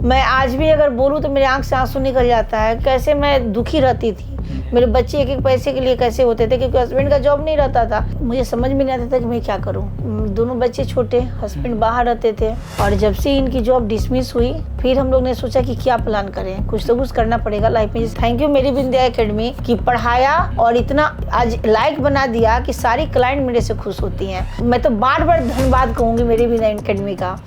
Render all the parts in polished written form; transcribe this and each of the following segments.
मैं आज भी अगर बोलूँ तो मेरे आंख से आंसू निकल जाता है। कैसे मैं दुखी रहती थी, मेरे बच्चे एक एक पैसे के लिए कैसे होते थे, क्योंकि हस्बैंड का जॉब नहीं रहता था। मुझे समझ में नहीं आता था कि मैं क्या करूं। दोनों बच्चे छोटे, हस्बैंड बाहर रहते थे, और जब से इनकी जॉब डिसमिस हुई फिर हम लोग ने सोचा कि क्या प्लान करें, कुछ तो कुछ करना पड़ेगा लाइफ में। थैंक यू मेरी विंध्या एकेडमी की पढ़ाया और इतना आज लायक बना दिया कि सारी क्लाइंट मेरे से खुश होती हैं। मैं तो बार बार धन्यवाद कहूँगी मेरी विंध्या एकेडमी का।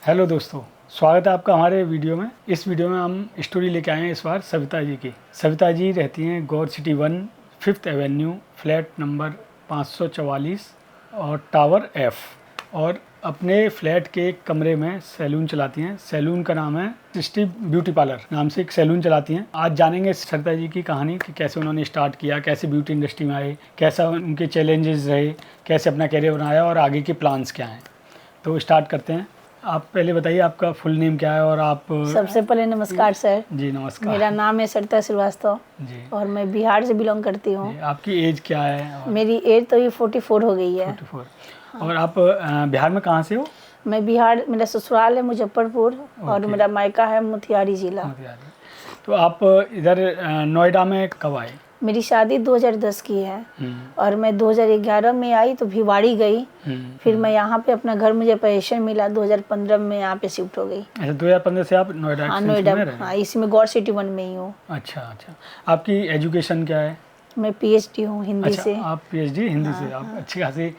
हेलो दोस्तों, स्वागत है आपका हमारे वीडियो में। इस वीडियो में हम स्टोरी लेके आए हैं इस बार सविता जी की। सविता जी रहती हैं Gaur city 1 5th avenue, flat number 544 और टावर F, और अपने फ्लैट के एक कमरे में सैलून चलाती हैं। सैलून का नाम है सृष्टि ब्यूटी पार्लर नाम से एक सैलून चलाती हैं। आज जानेंगे सविता जी की कहानी कि कैसे उन्होंने स्टार्ट किया, कैसे ब्यूटी इंडस्ट्री में आए, कैसा उनके चैलेंजेस रहे, कैसे अपना कैरियर बनाया और आगे के प्लान्स क्या हैं। तो स्टार्ट करते हैं। आप पहले बताइए आपका फुल नेम क्या है और आप। सबसे पहले नमस्कार सर। जी नमस्कार। मेरा नाम है सरिता श्रीवास्तव जी। और मैं बिहार से बिलोंग करती हूँ। आपकी एज क्या है? मेरी एज तो ये 44 हो गई है। 44। हाँ। और आप बिहार में कहाँ से हो? मैं बिहार, मेरा ससुराल है मुजफ्फरपुर और मेरा मायका है मोतिहारी जिला। तो आप इधर नोएडा में कब आए? मेरी शादी 2010 की है और मैं 2011 में आई तो भिवाड़ी गई। फिर मैं यहाँ पे अपना घर, मुझे पोजीशन मिला 2015 में यहाँ पे शिफ्ट हो गई। अच्छा, 2015 से आप नोएडा? हाँ नोएडा, हाँ इसमें गौर सिटी 1 में ही हूँ। अच्छा अच्छा। आपकी एजुकेशन क्या है? मैं PhD हूँ हिंदी से। आप PhD हिंदी से? आप अच्छी खासी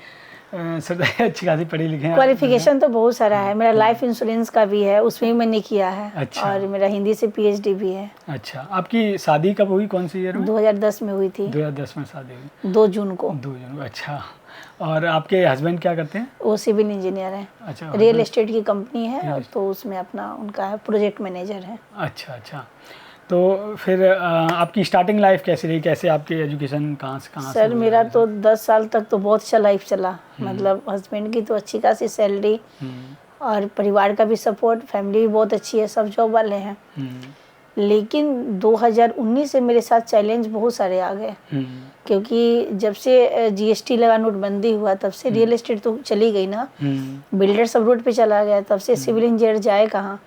अच्छी खासी पढ़ी लिखे हैं। क्वालिफिकेशन तो बहुत सारा है। मेरा लाइफ इंश्योरेंस का भी है, उसमें भी मैंने किया है। अच्छा। और मेरा हिंदी से PhD भी है। अच्छा। आपकी शादी कब हुई, कौन सी ईयर में? 2010 में हुई थी। 2010 में शादी हुई, 2 जून को। 2 जून। अच्छा। और आपके हस्बैंड क्या करते हैं? वो सिविल इंजीनियर है। अच्छा। रियल एस्टेट की कंपनी है तो उसमें अपना उनका है, प्रोजेक्ट मैनेजर है। अच्छा अच्छा। तो फिर आपकी स्टार्टिंग लाइफ कैसी रही, कैसे आपकी एजुकेशन कहाँ से सर मेरा तो 10 साल तक तो बहुत अच्छा लाइफ चला। मतलब हस्बैंड की तो अच्छी खासी सैलरी और परिवार का भी सपोर्ट, फैमिली भी बहुत अच्छी है, सब जॉब वाले हैं। लेकिन 2019 से मेरे साथ चैलेंज बहुत सारे आ गए, क्योंकि जब से GST लगा, नोटबंदी हुआ, तब से रियल एस्टेट तो चली गई ना, बिल्डर सब रोड पे चला गया, तब से सिविल इंजीनियर जाए कहाँ।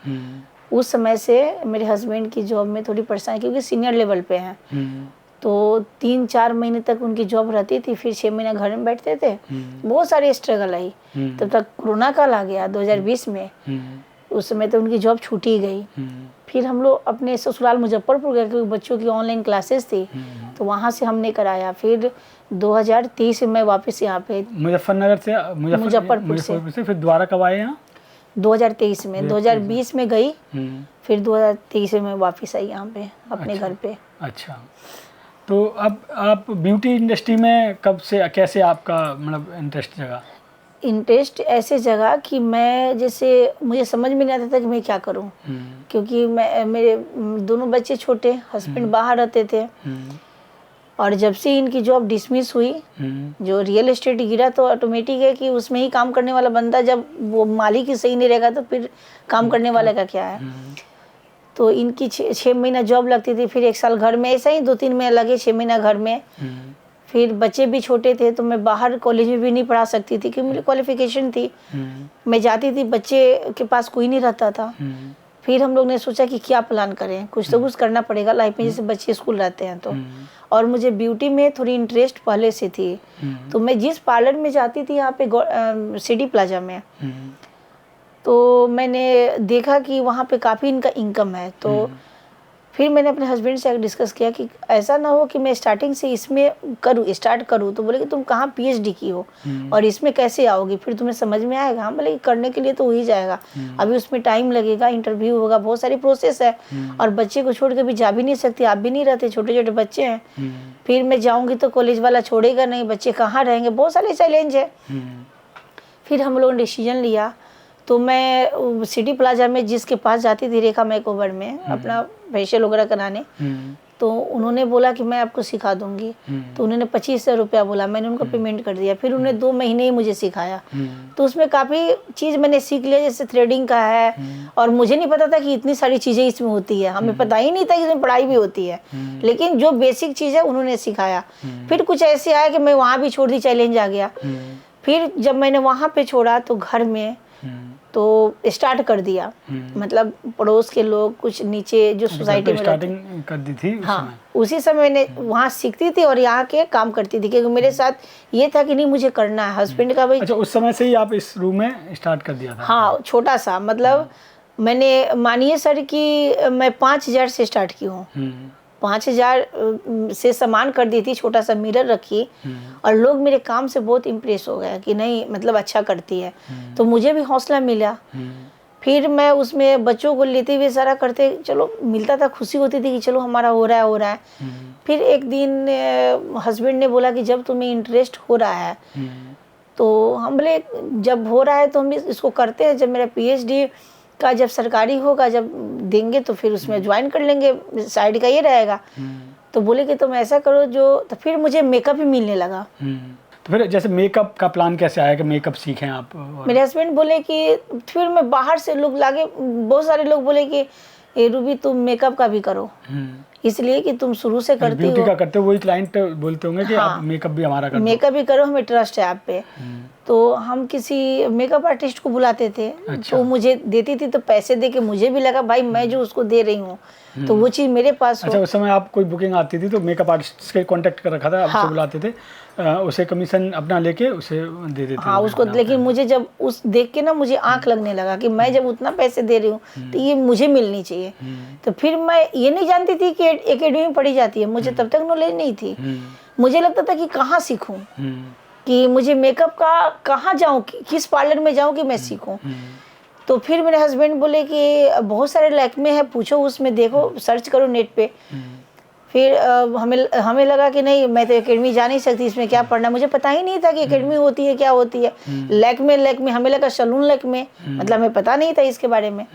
उस समय से मेरे हस्बैंड की जॉब में थोड़ी परेशानी, क्योंकि सीनियर लेवल पे हैं, तो 3-4 महीने तक उनकी जॉब रहती थी, फिर 6 महीना घर में बैठते थे। बहुत सारी स्ट्रगल आई। तब तक कोरोना काल आ गया 2020 में। उस समय तो उनकी जॉब छूटी गई। फिर हम लोग अपने ससुराल मुजफ्फरपुर गए, क्योंकि बच्चों की ऑनलाइन क्लासेस थी, तो वहाँ से हमने कराया। फिर 2023 में मैं वापस यहाँ पे मुजफ्फरनगर से मुजफ्फरपुर से फिर दोबारा कब आए यहाँ? 2023 में। 2020 में गई, फिर 2023 में वापस आई यहाँ पे अपने घर पे। अच्छा। तो अब आप ब्यूटी इंडस्ट्री में कब से, कैसे आपका मतलब इंटरेस्ट जगा? इंटरेस्ट ऐसे जगह कि मैं, जैसे मुझे समझ में नहीं आता था कि मैं क्या करूं, क्योंकि मेरे दोनों बच्चे छोटे, हस्बैंड बाहर रहते थे, और जब से इनकी जॉब डिसमिस हुई, जो रियल एस्टेट गिरा, तो ऑटोमेटिक है कि उसमें ही काम करने वाला बंदा, जब वो मालिक ही सही नहीं रहेगा तो फिर काम करने वाले का क्या है। तो इनकी 6 महीना जॉब लगती थी, फिर 1 साल घर में, ऐसा ही 2-3 महीने लगे, 6 महीना घर में। फिर बच्चे भी छोटे थे तो मैं बाहर कॉलेज में भी नहीं पढ़ा सकती थी, क्योंकि मेरी क्वालिफिकेशन थी। मैं जाती थी, बच्चे के पास कोई नहीं रहता था। फिर हम लोग ने सोचा कि क्या प्लान करें, कुछ तो कुछ करना पड़ेगा लाइफ में, जैसे बच्चे स्कूल रहते हैं तो। और मुझे ब्यूटी में थोड़ी इंटरेस्ट पहले से थी, तो मैं जिस पार्लर में जाती थी यहाँ पे सिटी प्लाजा में, तो मैंने देखा कि वहाँ पे काफ़ी इनका इनकम है। तो फिर मैंने अपने हस्बैंड से डिस्कस किया कि ऐसा ना हो कि मैं स्टार्टिंग से इसमें स्टार्ट करूँ। तो बोले कि तुम कहाँ PhD की हो और इसमें कैसे आओगी, फिर तुम्हें समझ में आएगा। हम बोले करने के लिए तो हो ही जाएगा, अभी उसमें टाइम लगेगा, इंटरव्यू होगा, बहुत सारी प्रोसेस है, और बच्चे को छोड़ के भी जा भी नहीं सकती, आप भी नहीं रहते, छोटे छोटे बच्चे हैं। फिर मैं जाऊँगी तो कॉलेज वाला छोड़ेगा नहीं, बच्चे कहाँ रहेंगे, बहुत सारे चैलेंज है। फिर हम लोगों ने डिसीजन लिया, तो मैं सिटी प्लाजा में जिसके पास जाती थी, रेखा मेकओवर में, अपना फेशियल वगैरह कराने, तो उन्होंने बोला कि मैं आपको सिखा दूंगी। तो उन्होंने 25,000 रुपया बोला, मैंने उनको पेमेंट कर दिया। फिर उन्होंने 2 महीने ही मुझे सिखाया। तो उसमें काफ़ी चीज़ मैंने सीख लिया, जैसे थ्रेडिंग का है। और मुझे नहीं पता था कि इतनी सारी चीज़ें इसमें होती है, हमें पता ही नहीं था कि इसमें पढ़ाई भी होती है। लेकिन जो बेसिक चीज़ है उन्होंने सिखाया। फिर कुछ ऐसे आया कि मैं वहाँ भी छोड़ दी, चैलेंज आ गया। फिर जब मैंने वहाँ पे छोड़ा तो घर में तो स्टार्ट कर दिया, मतलब पड़ोस के लोग कुछ नीचे जो सोसाइटी में स्टार्टिंग कर दी थी। हाँ, उसी समय मैंने वहाँ सीखती थी और यहाँ के काम करती थी, क्योंकि मेरे साथ ये था कि नहीं मुझे करना है, हस्बैंड का भाई। अच्छा, उस समय से ही आप इस रूम में स्टार्ट कर दिया था? हाँ, छोटा सा, मतलब मैंने मानिए सर कि मैं 5,000 से स्टार्ट की हूँ। 5,000 से सामान कर दी थी, छोटा सा मिरर रखी। और लोग मेरे काम से बहुत इम्प्रेस हो गए कि नहीं मतलब अच्छा करती है। तो मुझे भी हौसला मिला। फिर मैं उसमें बच्चों को लेते हुए सारा करते, चलो मिलता था, खुशी होती थी कि चलो हमारा हो रहा है। फिर एक दिन हस्बैंड ने बोला कि जब तुम्हें इंटरेस्ट हो रहा है तो हम बोले जब हो रहा है तो हम इसको करते हैं। जब मेरा PhD का जब सरकारी होगा, जब देंगे तो फिर उसमें ज्वाइन कर लेंगे, साइड का ये रहेगा। तो बोले कि तुम ऐसा करो जो, तो फिर मुझे मेकअप ही मिलने लगा। तो फिर जैसे मेकअप का प्लान कैसे आया कि मेकअप सीखें आप? मेरे हस्बैंड बोले कि फिर मैं बाहर से लोग लागे, बहुत सारे लोग बोले कि ए रूबी तुम मेकअप का भी करो, इसलिए कि तुम शुरू से करती हो। ब्यूटी का करते हो, वही क्लाइंट बोलते होंगे कि आप मेकअप भी हमारा कर दो। मेकअप भी करो, हमें ट्रस्ट है आप पे। तो हम किसी मेकअप आर्टिस्ट को बुलाते थे। अच्छा। तो मुझे देती थी, तो पैसे दे के मुझे भी लगा भाई मैं जो उसको दे रही हूँ तो वो चीज़ मेरे पास हो। अच्छा, उस समय आप कोई बुकिंग आती थी तो मेकअप आर्टिस्ट के कांटेक्ट कर रखा था, आपसे बुलाते थे, उसे कमीशन अपना लेके उसे दे देते? हाँ, उसको। लेकिन मुझे जब उस देख के ना मुझे आंख लगने लगा कि मैं जब उतना पैसे दे रही हूँ तो ये मुझे मिलनी चाहिए। तो फिर मैं ये नहीं जानती थी कि एकेडमी में पढ़ी जाती है, मुझे तब तक नॉलेज नहीं थी। मुझे लगता था कि कहाँ सीखूं, कि मुझे मेकअप का कहाँ जाऊँ, किस पार्लर में जाऊँ कि मैं सीखूं। तो फिर मेरे हस्बैंड बोले कि बहुत सारे लैक्मे है, पूछो उसमें, देखो सर्च करो नेट पे। फिर हमें लगा कि नहीं मैं तो एकेडमी जा नहीं सकती, इसमें क्या पढ़ना, मुझे पता ही नहीं था कि एकेडमी होती है, क्या होती है। लैक्मे हमें लगा सैलून लैक्मे, मतलब हमें पता नहीं था इसके बारे में।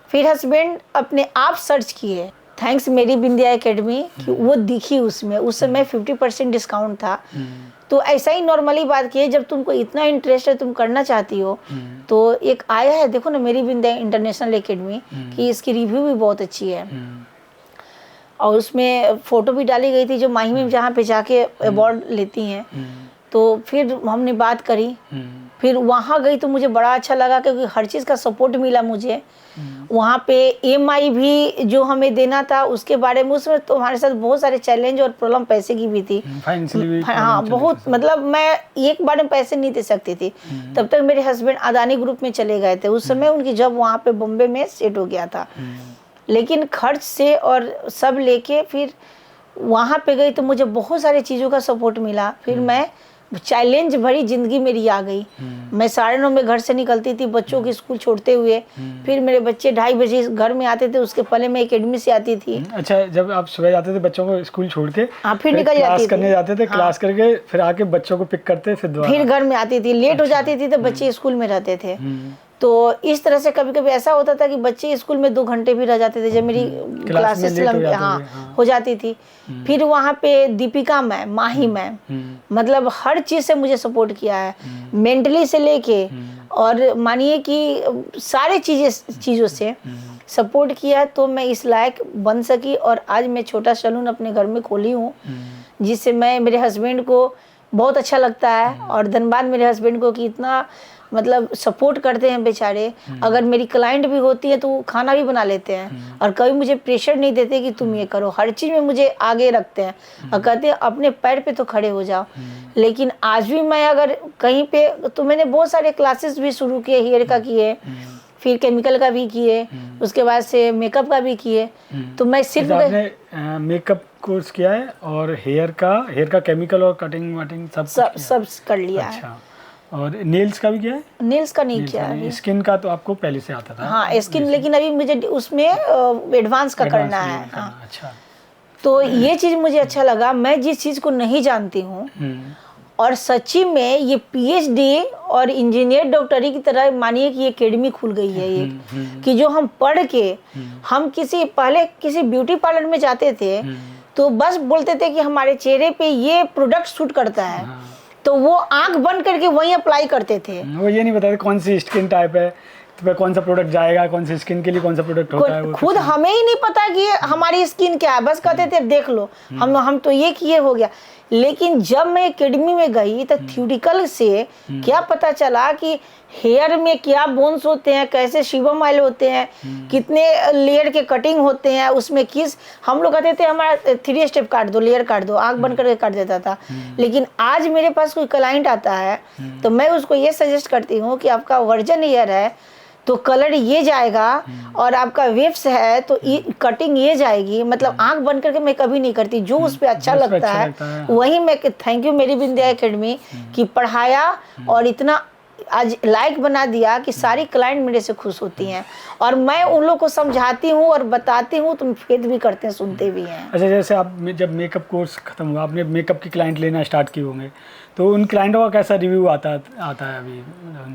फिर हस्बैंड अपने आप सर्च किए, थैंक्स मेरी बिंदिया एकेडमी, कि वो दिखी उसमें। उस समय 50% डिस्काउंट था। तो ऐसा ही नॉर्मली बात की है, जब तुमको इतना इंटरेस्ट है, तुम करना चाहती हो, तो एक आया है देखो ना मेरी बिंदिया इंटरनेशनल एकेडमी की, इसकी रिव्यू भी बहुत अच्छी है। और उसमें फ़ोटो भी डाली गई थी जो माही में जहाँ पे जाके अवार्ड लेती हैं। तो फिर हमने बात करी, फिर वहाँ गई तो मुझे बड़ा अच्छा लगा, क्योंकि हर चीज़ का सपोर्ट मिला मुझे। वहाँ पे EMI भी जो हमें देना था उसके बारे में, उसमें तो हमारे साथ बहुत सारे चैलेंज और प्रॉब्लम पैसे की भी थी। हाँ, बहुत, मतलब मैं एक बार में पैसे नहीं दे सकती थी। तब तक मेरे हस्बैंड अदानी ग्रुप में चले गए थे, उस समय उनकी जॉब वहाँ पे बॉम्बे में सेट हो गया था। लेकिन खर्च से और सब लेके फिर वहाँ पे गई तो मुझे बहुत सारी चीज़ों का सपोर्ट मिला। फिर मैं चैलेंज भरी ज़िंदगी मेरी आ गई। मैं 9:30 में घर से निकलती थी बच्चों की स्कूल छोड़ते हुए। फिर मेरे बच्चे 2:30 बजे घर में आते थे, उसके पहले मैं एकेडमी से आती थी। अच्छा, जब आप सुबह जाते थे बच्चों को स्कूल छोड़ के? हाँ, फिर निकल जाती थी, करने जाते थे। क्लास करके फिर आके बच्चों को पिक करते, फिर घर में आती थी। लेट हो जाती थी तो बच्चे स्कूल में रहते थे। तो इस तरह से कभी कभी ऐसा होता था कि बच्चे स्कूल में 2 घंटे भी रह जाते थे, जब मेरी क्लासेस हो जाती थी। फिर वहाँ पे दीपिका मैम, माही मैम, मतलब हर चीज़ से मुझे सपोर्ट किया है, मेंटली से लेके, और मानिए कि सारे चीज़ों से सपोर्ट किया। तो मैं इस लायक बन सकी और आज मैं छोटा सैलून अपने घर में खोली हूँ, जिससे मैं, मेरे हस्बैंड को बहुत अच्छा लगता है। और धन्यवाद मेरे हस्बैंड को कि इतना मतलब सपोर्ट करते हैं बेचारे। अगर मेरी क्लाइंट भी होती है तो वो खाना भी बना लेते हैं, और कभी मुझे प्रेशर नहीं देते कि तुम ये करो, हर चीज़ में मुझे आगे रखते हैं और कहते हैं अपने पैर पे तो खड़े हो जाओ। लेकिन आज भी मैं अगर कहीं पे, तो मैंने बहुत सारे क्लासेस भी शुरू किए, हेयर का किए, फिर केमिकल का भी किए, उसके बाद से मेकअप का भी किए। तो मैं सिर्फ आपने मेकअप कोर्स किया है और हेयर का केमिकल और कटिंग वटिंग सब कर लिया है। अच्छा, और नेल्स का भी किया है? नेल्स का नहीं किया है। स्किन का तो आपको पहले से आता था? हाँ, स्किन, लेकिन अभी मुझे उसमें एडवांस का करना है। हाँ। अच्छा, तो ये चीज़ मुझे अच्छा लगा। मैं जिस चीज़ को नहीं जानती हूँ और सच्ची में ये पीएचडी और इंजीनियर डॉक्टरी की तरह मानिए कि ये एकेडमी खुल गई है एक, कि जो हम पढ़ के हम पहले किसी ब्यूटी पार्लर में जाते थे तो बस बोलते थे कि हमारे चेहरे पे ये प्रोडक्ट सूट करता है, तो वो आंख बंद करके वहीं अप्लाई करते थे। वो ये नहीं बताते कौन सी स्किन टाइप है, तो कौन सा प्रोडक्ट जाएगा, कौन सी स्किन के लिए कौन सा प्रोडक्ट होता है, वो खुद हमें ही नहीं पता कि हमारी स्किन क्या है, बस कहते थे देख लो हम तो ये किए हो गया। लेकिन जब मैं एकेडमी में गई तो थ्योरिटिकल से क्या पता चला कि हेयर में क्या बोन्स होते हैं, कैसे शिवम ऑयल होते हैं, कितने लेयर के कटिंग होते हैं, उसमें किस, हम लोग कहते थे हमारा 3 स्टेप काट दो, लेयर काट दो, आंख बंद करके काट देता था। लेकिन आज मेरे पास कोई क्लाइंट आता है तो मैं उसको ये सजेस्ट करती हूँ कि आपका वर्जन हेयर है तो कलर ये जाएगा, और आपका वेव्स है तो कटिंग ये जाएगी। मतलब आंख बंद करके मैं कभी नहीं करती, जो उस पर अच्छा लगता है वही मैं। थैंक यू मेरी विंध्या एकेडमी की पढ़ाया और इतना आज लाइक बना दिया कि सारी क्लाइंट मेरे से खुश होती हैं, और मैं उन लोग को समझाती हूँ और बताती हूँ, तुम फेथ भी करते हैं, सुनते भी हैं। अच्छा, जैसे आप जब मेकअप कोर्स खत्म हुआ, आपने मेकअप की क्लाइंट लेना स्टार्ट किए होंगे, तो उन क्लाइंटों का कैसा रिव्यू आता है अभी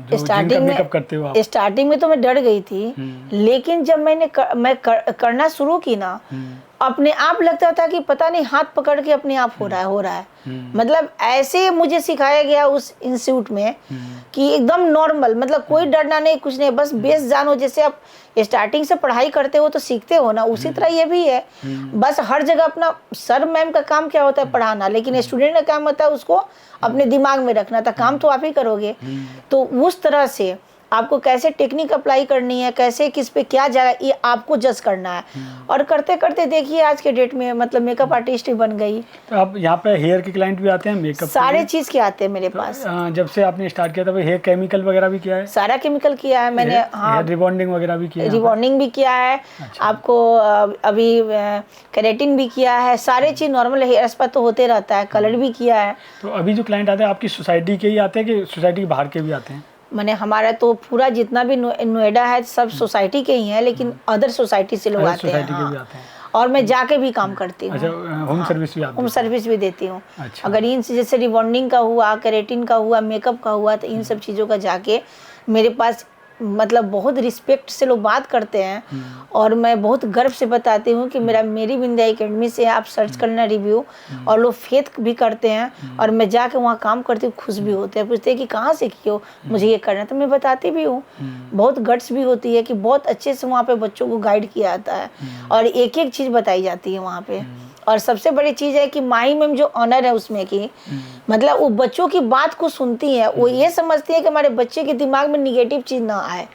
जो जिनका मेकअप करते हो आप? स्टार्टिंग में तो मैं डर गई थी, लेकिन जब मैं करना शुरू की ना, अपने आप लगता था कि पता नहीं हाथ पकड़ के अपने आप हो रहा है। मतलब ऐसे मुझे सिखाया गया उस इंस्टीट्यूट में कि एकदम नॉर्मल, मतलब कोई डरना नहीं, कुछ नहीं, बस बेस जानो। जैसे आप स्टार्टिंग से पढ़ाई करते हो तो सीखते हो ना, उसी तरह ये भी है। बस हर जगह अपना सर मैम का काम क्या होता है पढ़ाना, लेकिन स्टूडेंट का काम होता है उसको अपने दिमाग में रखना, था काम तो आप ही करोगे। तो उस तरह से आपको कैसे टेक्निक अप्लाई करनी है, कैसे किस पे क्या जाएगा, ये आपको जज करना है। और करते करते देखिए आज के डेट में मतलब मेकअप आर्टिस्ट ही बन गई। तो आप यहाँ पे हेयर के क्लाइंट भी आते हैं, मेकअप सारे चीज़ के आते हैं मेरे पास। जब से आपने स्टार्ट किया था हेयर केमिकल वगैरह भी किया है? सारा केमिकल किया है मैंने। हाँ, रिबॉन्डिंग वगैरह भी किया है? रिबॉन्डिंग भी किया है। अच्छा। आपको अभी केराटिन भी किया है, सारे चीज़ नॉर्मल हेयर स्पा तो होते रहता है, कलर भी किया है। तो अभी जो क्लाइंट आते हैं आपकी सोसाइटी के ही आते हैं कि सोसाइटी के बाहर के भी आते हैं? मैंने हमारा तो पूरा जितना भी नोएडा है सब सोसाइटी के ही हैं, लेकिन अदर सोसाइटी से लोग आते हैं। हाँ। और मैं जाके भी काम करती हूँ। अच्छा, होम सर्विस भी? होम सर्विस भी देती हूँ। अच्छा। अगर इन जैसे रिबॉन्डिंग का हुआ, केराटिन का हुआ, मेकअप का हुआ, तो इन सब चीज़ों का जाके मेरे पास मतलब बहुत रिस्पेक्ट से लोग बात करते हैं, और मैं बहुत गर्व से बताती हूँ कि मेरी विंध्या एकेडमी से आप सर्च करना रिव्यू, और लोग फेथ भी करते हैं, और मैं जाके वहाँ काम करती हूँ, खुश भी होते हैं, पूछते हैं कि कहाँ से की हो, मुझे ये करना है, तो मैं बताती भी हूँ। बहुत गट्स भी होती है कि बहुत अच्छे से वहाँ पे बच्चों को गाइड किया जाता है, और एक एक चीज़ बताई जाती है वहाँ पे। और सबसे बड़ी चीज़ है कि माही मैम जो ऑनर है उसमें की, मतलब वो बच्चों की बात को सुनती है, वो ये समझती है कि हमारे बच्चे के दिमाग में निगेटिव चीज़ ना आए।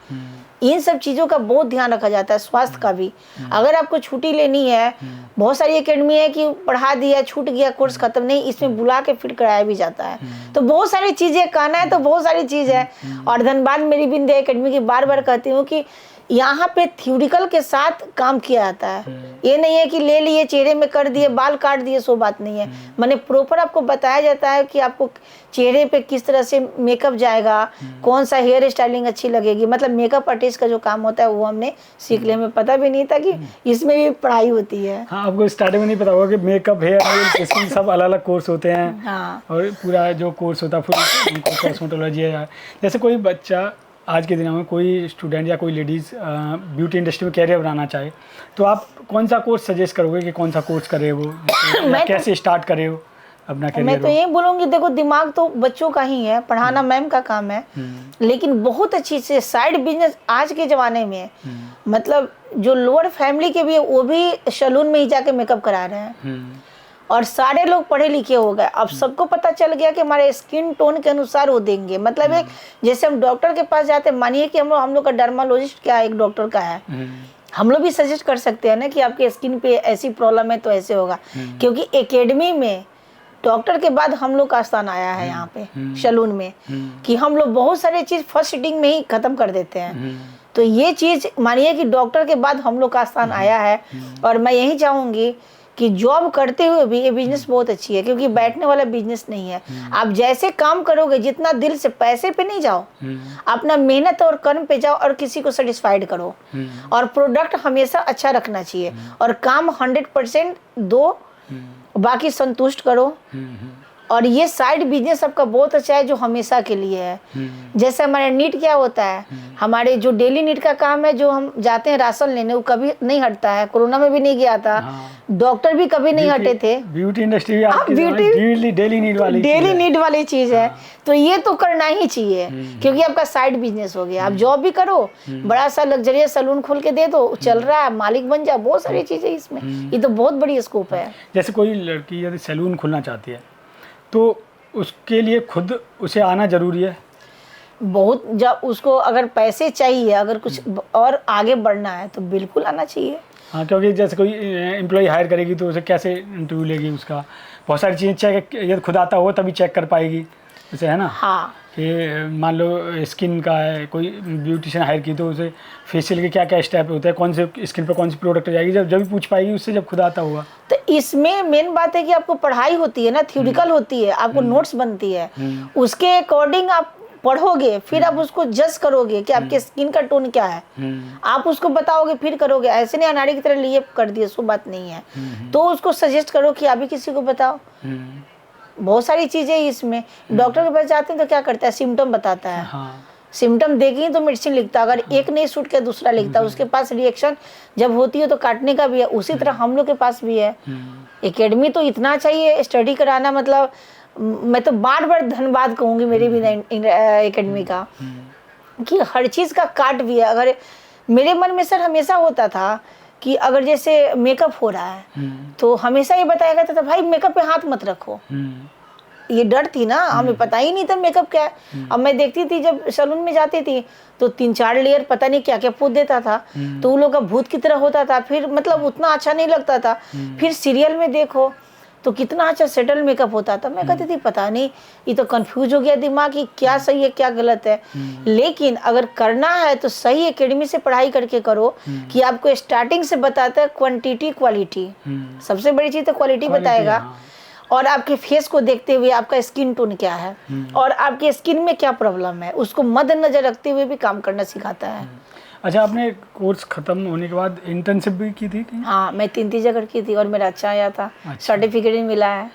इन सब चीज़ों का बहुत ध्यान रखा जाता है, स्वास्थ्य का भी। अगर आपको छुट्टी लेनी है, बहुत सारी एकेडमी है कि पढ़ा दिया छूट गया कोर्स खत्म, नहीं, इसमें बुला के फिट कराया भी जाता है। तो बहुत सारी चीज़ें कहना है तो बहुत सारी चीज़ है। और धन्यवाद मेरी विंध्या एकेडमी की, बार बार कहती हूँ कि यहाँ पे थ्योरिटिकल के साथ काम किया जाता है। ये नहीं है कि ले लिए चेहरे में कर दिए, बाल काट दिए, सो बात नहीं है। मैंने प्रॉपर आपको बताया जाता है कि आपको चेहरे पे किस तरह से मेकअप जाएगा, कौन सा हेयर स्टाइलिंग अच्छी लगेगी। मतलब मेकअप आर्टिस्ट का जो काम होता है वो हमने सीख लिया। हमें पता भी नहीं था कि इसमें भी पढ़ाई होती है। हाँ, आपको स्टार्टिंग में नहीं पता होगा कि मेकअप, हेयर, स्किन सब अलग अलग कोर्स होते हैं। हाँ। और पूरा जो कोर्स होता है फुल कॉस्मेटोलॉजी है। जैसे कोई बच्चा आज के दिनों में, कोई स्टूडेंट या कोई लेडीज़ ब्यूटी इंडस्ट्री में कैरियर बनाना चाहे, तो आप कौन सा कोर्स सजेस्ट करोगे कि कौन सा कोर्स करे वो, कैसे स्टार्ट करे वो अपना कैरियर? मैं तो ये बोलूँगी, देखो दिमाग तो बच्चों का ही है, पढ़ाना मैम का काम है, लेकिन बहुत अच्छी से साइड बिजनेस आज के ज़माने में, मतलब जो लोअर फैमिली के भी, वो भी सैलून में ही जाके मेकअप करा रहे हैं, और सारे लोग पढ़े लिखे हो गए। अब सबको पता चल गया कि हमारे स्किन टोन के अनुसार वो देंगे। मतलब एक जैसे हम डॉक्टर के पास जाते हैं, मानिए कि हम लोग का डर्मालॉजिस्ट क्या एक डॉक्टर का है, हम लोग भी सजेस्ट कर सकते हैं ना कि आपके स्किन पे ऐसी प्रॉब्लम है तो ऐसे होगा। क्योंकि एकेडमी में डॉक्टर के बाद हम लोग का स्थान आया है यहाँ पे सैलून में, कि हम लोग बहुत सारी चीज़ फर्स्ट सीटिंग में ही ख़त्म कर देते हैं। तो ये चीज़ मानिए कि डॉक्टर के बाद हम लोग का स्थान आया है। और मैं यही चाहूँगी कि जॉब करते हुए भी ये बिजनेस बहुत अच्छी है, क्योंकि बैठने वाला बिजनेस नहीं है। आप जैसे काम करोगे, जितना दिल से, पैसे पे नहीं जाओ, अपना मेहनत और कर्म पे जाओ, और किसी को सेटिस्फाइड करो। और प्रोडक्ट हमेशा अच्छा रखना चाहिए, और काम 100% दो, बाकी संतुष्ट करो। और ये साइड बिजनेस आपका बहुत अच्छा है जो हमेशा के लिए है। जैसे हमारा नीट क्या होता है, हमारे जो डेली नीट का काम है, जो हम जाते हैं राशन लेने, वो कभी नहीं हटता है। कोरोना में भी नहीं गया था, डॉक्टर भी कभी नहीं हटे थे। ब्यूटी इंडस्ट्री डेली नीड वाली चीज है, तो ये तो करना ही चाहिए क्योंकि आपका साइड बिजनेस हो गया। आप जॉब भी करो, बड़ा सा लग्जरियस सैलून खोल के दे दो, चल रहा है, मालिक बन जाओ, बहुत सारी चीजें इसमें। ये तो बहुत बड़ी स्कोप है। जैसे कोई लड़की यदि सैलून खोलना चाहती है तो उसके लिए खुद उसे आना जरूरी है बहुत। जब उसको अगर पैसे चाहिए, अगर कुछ और आगे बढ़ना है तो बिल्कुल आना चाहिए। हाँ, क्योंकि जैसे कोई एम्प्लॉय हायर करेगी तो उसे कैसे इंटरव्यू लेगी, उसका बहुत सारी चीज़ें चेक, यदि खुद आता हो तभी चेक कर पाएगी, जैसे है ना। हाँ, कि मान लो स्किन का है, कोई ब्यूटिशियन हायर की तो उसे फेशियल के क्या क्या स्टेप होते हैं, कौन से स्किन पर कौन सी प्रोडक्ट जाएगी, जब भी पूछ पाएगी उससे, जब खुद आता हुआ। तो इसमें मेन बात है कि आपको पढ़ाई होती है ना, थ्योरिकल होती है, आपको नोट्स बनती है, उसके अकॉर्डिंग आप पढ़ोगे, फिर आप उसको जज करोगे कि आपके स्किन का टोन क्या है, आप उसको बताओगे फिर करोगे। ऐसे नहीं अनाड़ी की तरह लिए कर दिए, सो बात नहीं है। तो उसको सजेस्ट करो कि आप भी किसी को बताओ। बहुत सारी चीजें इसमें। डॉक्टर के पास जाते हैं तो क्या करता है, सिम्टम बताता है। सिम्टम देगी तो मेडिसिन लिखता, अगर एक नहीं सूट किया दूसरा लिखता। उसके पास रिएक्शन जब होती है तो काटने का भी है। उसी तरह हम लोग के पास भी है। एकेडमी तो इतना चाहिए स्टडी कराना, मतलब मैं तो बार बार धन्यवाद कहूँगी मेरी भी एकेडमी का, कि हर चीज़ का काट भी है। अगर मेरे मन में सर हमेशा होता था कि अगर जैसे मेकअप हो रहा है तो हमेशा ये बताया जाता था भाई मेकअप पे हाथ मत रखो। ये डर थी ना, हमें पता ही नहीं था मेकअप क्या है। अब मैं देखती थी जब सैलून में जाती थी तो 3-4 लेयर पता नहीं क्या क्या पूछ देता था, तो उन लोग का भूत की तरह होता था। फिर मतलब उतना अच्छा नहीं लगता था। फिर सीरियल में देखो तो कितना अच्छा सेटल मेकअप होता था। मैं कहती थी पता नहीं, ये तो कंफ्यूज हो गया दिमाग कि क्या सही है क्या गलत है। लेकिन अगर करना है तो सही एकेडमी से पढ़ाई करके करो, कि आपको स्टार्टिंग से बताता है क्वांटिटी क्वालिटी। सबसे बड़ी चीज़ तो क्वालिटी बताएगा। और आपके फेस को देखते हुए आपका स्किन टोन क्या है और आपके स्किन में क्या प्रॉब्लम है, उसको मद्देनजर रखते हुए भी काम करना सिखाता है। अच्छा, आपने कोर्स खत्म होने के बाद इंटर्नशिप भी की थी? हाँ, मैं 3 जगह की थी और मेरा अच्छा आया था। सर्टिफिकेट भी मिला है।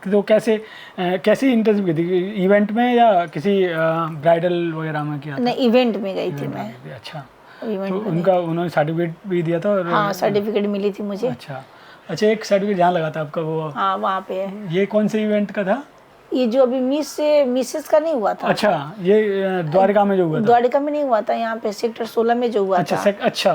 तो कैसे इंटर्नशिप की थी? इवेंट में या किसी ब्राइडल वगैरह में किया था? नहीं, इवेंट में गई थी मैं। अच्छा, इवेंट तो उन्होंने सर्टिफिकेट भी दिया था? और हाँ, सर्टिफिकेट मिली थी मुझे। अच्छा, एक सर्टिफिकेट जहाँ लगा था आपका वो? हाँ, वहाँ पे है। ये कौन से इवेंट का था? ये जो अभी मिसेस का नहीं हुआ था। अच्छा, ये द्वारका में जो हुआ था? द्वारका में नहीं हुआ था, यहाँ पे सेक्टर 16 में जो हुआ था। अच्छा,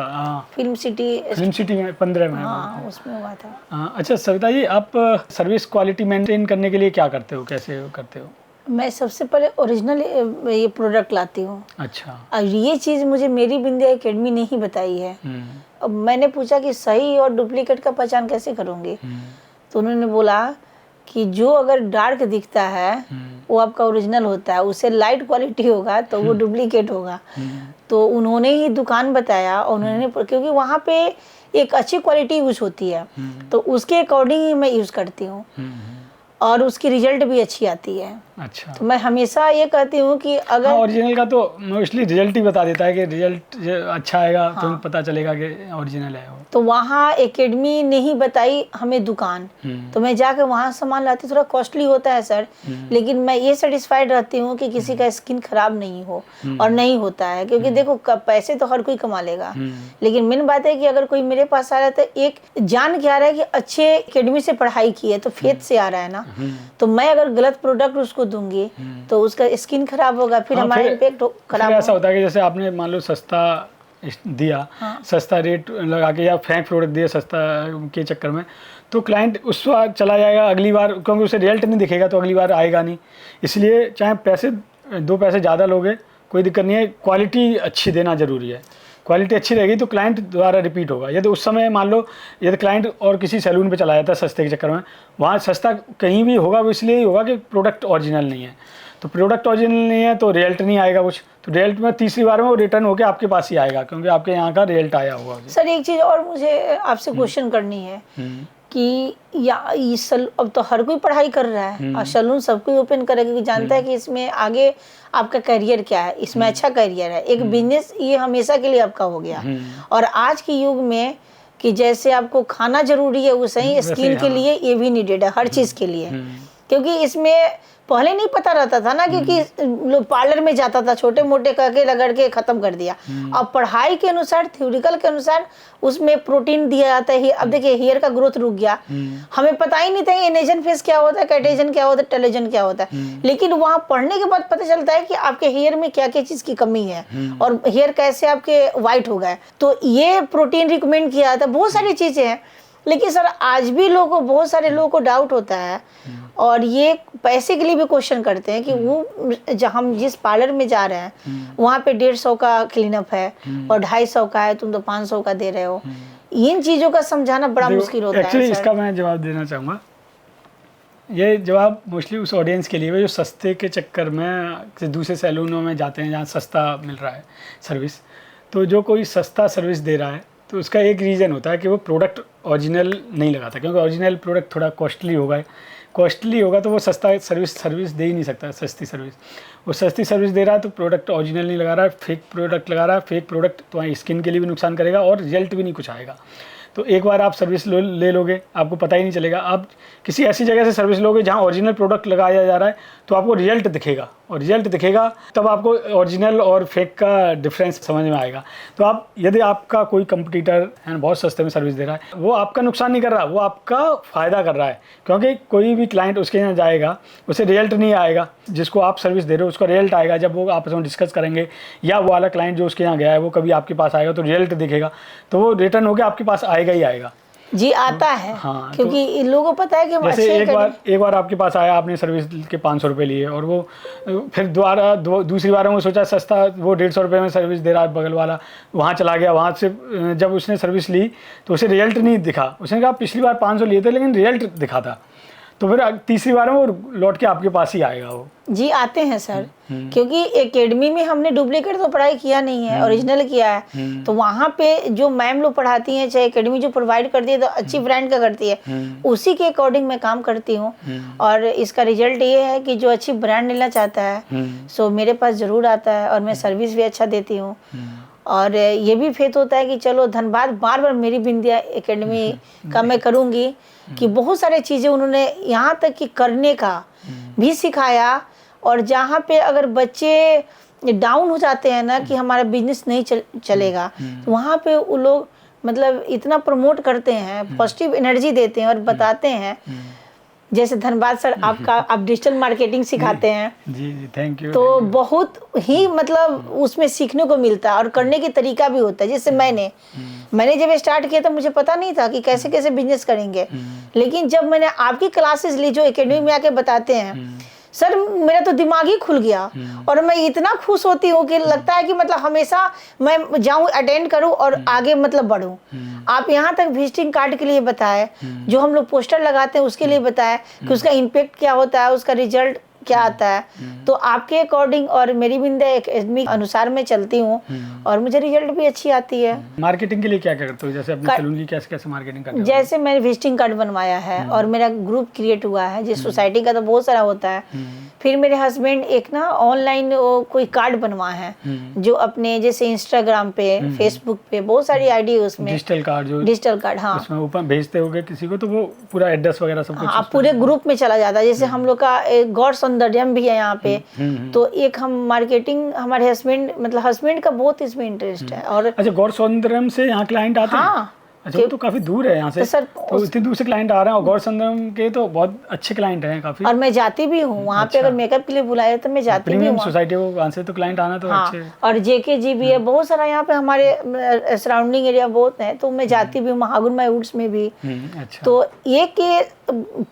फिल्म सिटी में 15 में। हाँ, उसमें हुआ था। अच्छा सविता जी, आप सर्विस क्वालिटी मेंटेन करने के लिए क्या करते हो, कैसे करते हो? मैं सबसे पहले ओरिजिनल ये प्रोडक्ट लाती हूँ। अच्छा। और ये चीज़ मुझे मेरी बिंदिया एकेडमी ने ही बताई है। अब मैंने पूछा कि सही और डुप्लीकेट का पहचान कैसे करूँगी, तो उन्होंने बोला कि जो अगर डार्क दिखता है वो आपका ओरिजिनल होता है, उससे लाइट क्वालिटी होगा तो वो डुप्लीकेट होगा। तो उन्होंने ही दुकान बताया, उन्होंने, क्योंकि वहाँ पे एक अच्छी क्वालिटी यूज होती है तो उसके अकॉर्डिंग ही मैं यूज़ करती हूँ और उसकी रिजल्ट भी अच्छी आती है। अच्छा, तो मैं हमेशा ये कहती हूँ कि अगर ओरिजिनल का तो मोस्टली रिजल्ट ही बता देता है कि रिजल्ट अच्छा आएगा तो पता चलेगा कि ओरिजिनल है वो। तो वहाँ एकेडमी ने ही बताई हमें दुकान, तो मैं जाकर वहाँ सामान लाती। थोड़ा कॉस्टली होता है सर, लेकिन मैं ये सेटिस्फाइड रहती हूँ कि किसी का स्किन खराब नहीं हो और नहीं होता है, क्योंकि देखो पैसे तो हर कोई कमा लेगा, लेकिन मेन बात है कि अगर कोई मेरे पास आ रहा है तो एक जान के आ रहा है कि अच्छे एकेडमी से पढ़ाई की है तो फेथ से आ रहा है ना। तो मैं अगर गलत प्रोडक्ट उसको दूंगी तो उसका स्किन खराब होगा, फिर हमारा इम्पैक्ट खराब ऐसा होता है कि जैसे आपने मान लो सस्ता दिया, सस्ता रेट लगा के या फेक प्रोडक्ट दिया सस्ता के चक्कर में, तो क्लाइंट उस बार चला जाएगा, अगली बार क्योंकि उसे रिजल्ट नहीं दिखेगा तो अगली बार आएगा नहीं। इसलिए चाहे पैसे 2 पैसे ज़्यादा लोगे कोई दिक्कत नहीं है, क्वालिटी अच्छी देना ज़रूरी है। क्वालिटी अच्छी रहेगी तो क्लाइंट दोबारा रिपीट होगा। यदि उस समय मान लो यदि क्लाइंट और किसी सैलून पे चला जाता है सस्ते के चक्कर में, वहाँ सस्ता कहीं भी होगा वो इसलिए ही होगा कि प्रोडक्ट ओरिजिनल नहीं है। तो प्रोडक्ट ओरिजिनल नहीं है तो रिजल्ट नहीं आएगा कुछ, तो रिजल्ट में तीसरी बार में वो रिटर्न होकर आपके पास ही आएगा क्योंकि आपके यहाँ का रिजल्ट आया होगा। सर एक चीज़ और मुझे आपसे क्वेश्चन करनी है कि अब तो हर कोई पढ़ाई कर रहा है और सैलून सब कोई ओपन करेगा क्योंकि जानता है कि इसमें आगे आपका करियर क्या है, इसमें अच्छा करियर है, एक बिजनेस ये हमेशा के लिए आपका हो गया। और आज के युग में कि जैसे आपको खाना जरूरी है वैसे ही स्किन के लिए ये भी नीडेड है, हर चीज़ के लिए। क्योंकि इसमें पहले नहीं पता रहता था ना, क्योंकि लोग पार्लर में जाता था, छोटे मोटे करके रगड़ के खत्म कर दिया। अब पढ़ाई के अनुसार, थ्योरिकल के अनुसार उसमें प्रोटीन दिया जाता है। अब देखिए हेयर का ग्रोथ रुक गया, हमें पता ही नहीं था एनेजन फेज क्या होता है, कैटेजन क्या होता है, टेलोजन क्या होता है, लेकिन वहाँ पढ़ने के बाद पता चलता है कि आपके हेयर में क्या क्या चीज की कमी है और हेयर कैसे आपके व्हाइट हो गए, तो ये प्रोटीन रिकमेंड किया जाता है। बहुत सारी चीजें हैं, लेकिन सर आज भी लोगों को, बहुत सारे लोगों को डाउट होता है और ये पैसे के लिए भी क्वेश्चन करते हैं कि वो जब हम जिस पार्लर में जा रहे हैं वहाँ पे 150 का क्लीनअप है और 250 का है, तुम तो 500 का दे रहे हो। इन चीजों का समझाना बड़ा मुश्किल होता है। एक्चुअली इसका मैं जवाब देना चाहूँगा। ये जवाब मोस्टली उस ऑडियंस के लिए है जो सस्ते के चक्कर में दूसरे सैलूनों में जाते हैं जहाँ सस्ता मिल रहा है सर्विस। तो जो कोई सस्ता सर्विस दे रहा है तो उसका एक रीज़न होता है कि वो प्रोडक्ट ओरिजिनल नहीं लगाता, क्योंकि ओरिजिनल प्रोडक्ट थोड़ा कॉस्टली होगा तो वो सस्ता सर्विस दे ही नहीं सकता। सस्ती सर्विस, वो सस्ती सर्विस दे रहा है तो प्रोडक्ट ओरिजिनल नहीं लगा रहा है, फेक प्रोडक्ट लगा रहा है। फेक प्रोडक्ट तुम्हारी स्किन के लिए भी नुकसान करेगा और रिजल्ट भी नहीं कुछ आएगा। तो एक बार आप सर्विस ले लोगे, आपको पता ही नहीं चलेगा। आप किसी ऐसी जगह से सर्विस लोगे जहाँ ओरिजिनल प्रोडक्ट लगाया जा रहा है तो आपको रिजल्ट दिखेगा, और रिजल्ट दिखेगा तब आपको ओरिजिनल और फेक का डिफरेंस समझ में आएगा। तो आप, यदि आपका कोई कंपटीटर है बहुत सस्ते में सर्विस दे रहा है, वो आपका नुकसान नहीं कर रहा, वो आपका फ़ायदा कर रहा है, क्योंकि कोई भी क्लाइंट उसके यहाँ जाएगा उसे रिजल्ट नहीं आएगा। जिसको आप सर्विस दे रहे हो उसका रिजल्ट आएगा जब वो आपस में डिस्कस करेंगे, या वो वाला क्लाइंट जो उसके यहाँ गया है वो कभी आपके पास आएगा तो रिजल्ट दिखेगा, तो वो रिटर्न होकर आपके पास आएगा ही आएगा। जी आता है। हाँ, क्योंकि तो इन लोगों को पता है कि हम जैसे अच्छे एक बार आपके पास आया, आपने सर्विस के 500 रुपये लिए और वो फिर दूसरी बार वो सोचा सस्ता, वो 150 रुपये में सर्विस दे रहा है बगल वाला, वहाँ चला गया। वहाँ से जब उसने सर्विस ली तो उसे रिजल्ट नहीं दिखा। उसने कहा पिछली बार 500 लिए थे लेकिन रिजल्ट दिखा था, तो फिर तीसरी बार में वो लौट के आपके पास ही आएगा। वो जी आते हैं सर, क्योंकि एकेडमी में हमने डुप्लीकेट तो पढ़ाई किया नहीं है, ओरिजिनल किया है। तो वहाँ पे जो मैम लोग पढ़ाती हैं, चाहे एकेडमी जो प्रोवाइड करती है तो अच्छी ब्रांड का करती है, उसी के अकॉर्डिंग मैं काम करती हूँ। और इसका रिजल्ट ये है कि जो अच्छी ब्रांड लेना चाहता है सो मेरे पास ज़रूर आता है और मैं सर्विस भी अच्छा देती हूँ। और ये भी फेथ होता है कि चलो धन्यवाद बार बार मेरी बिंदिया एकेडमी का मैं करूँगी कि बहुत सारे चीज़ें उन्होंने यहाँ तक कि करने का भी सिखाया। और जहाँ पे अगर बच्चे डाउन हो जाते हैं ना कि हमारा बिजनेस नहीं चलेगा, तो वहाँ पे वो लोग मतलब इतना प्रमोट करते हैं, पॉजिटिव एनर्जी देते हैं और बताते हैं। जैसे धन्यवाद सर आपका, आप डिजिटल मार्केटिंग सिखाते हैं। जी थैंक यू। तो बहुत ही मतलब उसमें सीखने को मिलता है और करने की तरीका भी होता है। जैसे मैंने जब स्टार्ट किया था मुझे पता नहीं था कि कैसे कैसे बिजनेस करेंगे, लेकिन जब मैंने आपकी क्लासेस ली जो एकेडमी में आके बताते हैं सर, मेरा तो दिमाग ही खुल गया और मैं इतना खुश होती हूँ कि लगता है कि मतलब हमेशा मैं जाऊँ, अटेंड करूँ और आगे मतलब बढ़ूँ। आप यहाँ तक विजिटिंग कार्ड के लिए बताए, जो हम लोग पोस्टर लगाते हैं उसके लिए बताए कि उसका इम्पेक्ट क्या होता है, उसका रिजल्ट क्या आता है। तो आपके अकॉर्डिंग और मेरी बिंदिया एकेडमी अनुसार मैं चलती हूँ और मुझे रिजल्ट भी अच्छी आती है। मार्केटिंग के लिए क्या क्या करते हो? जैसे अपने सैलून की कैसे कैसे मार्केटिंग करते हो? जैसे मैंने विजिटिंग कार्ड बनवाया है और मेरा ग्रुप क्रिएट हुआ है, जिस सोसाइटी का तो बहुत सारा होता है। फिर मेरे हस्बैंड एक ना ऑनलाइन कोई कार्ड बनवा है जो अपने जैसे इंस्टाग्राम पे, फेसबुक पे बहुत सारी आईडी है उसमें डिजिटल कार्ड हाँ उसमें ऊपर भेजते होगे किसी को तो वो पूरा एड्रेस वगैरह सब कुछ हाँ पूरे ग्रुप में चला जाता है। जैसे हम लोग का एक गौर सौंदर्यम भी है यहाँ पे, तो एक हम मार्केटिंग, हमारे हस्बैंड मतलब हस्बैंड का बहुत इसमें इंटरेस्ट है। और अच्छा, गौर सौंदर्यम से यहाँ क्लाइंट आते हैं? हाँ अच्छा, वो तो काफी दूर है यहाँ से, सर तो इतनी दूर से क्लाइंट आ रहे हैं और गौर सौंदर्यम के तो बहुत अच्छे क्लाइंट हैं काफी। और मैं जाती भी हूँ वहाँ पे, अगर मेकअप के लिए बुलाया तो मैं जाती भी हूँ। सोसाइटी को वहाँ से तो क्लाइंट आना तो अच्छे। और जेके जी भी है, बहुत सारा यहाँ पे हमारे सराउंडिंग एरिया बहुत है, तो मैं जाती भी हूँ, महागुन माई वुड्स में भी। अच्छा। तो ये कि